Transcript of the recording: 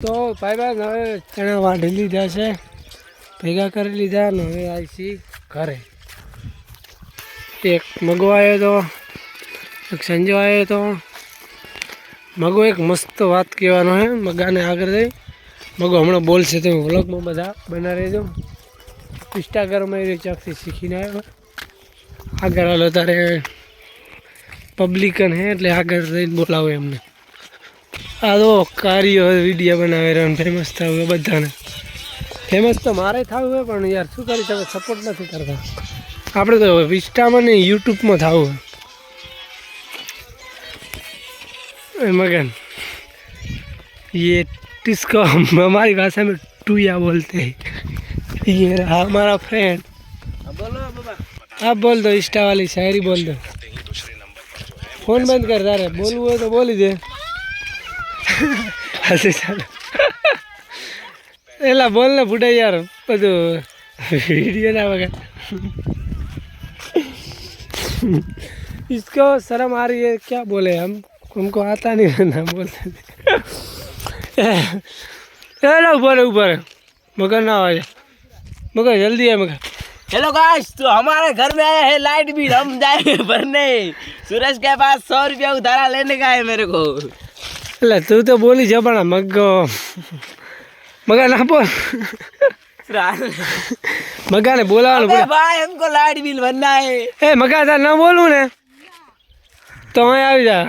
તો ભાઈ હવે ચણા વાઢી લીધા છે, ભેગા કરી લીધા ને હવે આવી છીએ ઘરે. એક મગો આવ્યો તો, એક સંજો આવ્યો તો. મગો એક મસ્ત વાત કહેવાનો છે, મગાને આગળ જઈ મગો હમણાં બોલશે તો વ્લોગમાં બધા બના રહેજો. ઇન્સ્ટાગ્રામમાં એ ચોકથી શીખીને આવ્યો. આગળ હાલો તારે પબ્લિકન હે એટલે આગળ જઈને બોલાવો એમને. આ તો કાર્યો વિડીયો બનાવે રહ્યો ફેમસ થવું બધાને. ફેમસ તો મારે થવું હોય પણ યાર શું કરી તમે સપોર્ટ નથી કરતા. આપણે તો ઇન્સ્ટામાં ને યુટ્યુબમાં થવું હોય. मगन ये किसको हमारी भाषा में टूया बोलते हैं. ये रहा हमारा फ्रेंड. बोलो बाबा, आप बोल दो इंस्टा वाली शायरी बोल दो. फोन बंद कर रहा है, बोलू हो तो बोली दे. हंसी चलो एला बोल ना बुढ़ा यार બધું वीडियो ना वगैरह. इसको शर्म आ रही है क्या बोले हम, हमको आता नहीं ना बोलते. ना ऊपर मगर ना आ मगर जल्दी है मगर. हेलो गाइस, तो हमारे घर में आया है लाइट बिल, हम जाएंगे भरने. सूरज के पास 100 रुपया उधारा लेने का है मेरे को. એટલે તું તો બોલી જબણા મગા ના બોલ. મગાને બોલાવાનું अबे भाई हमको लाइट बिल भरना है. એ મગા તાર ના બોલું ને તો અહીં આવી જા.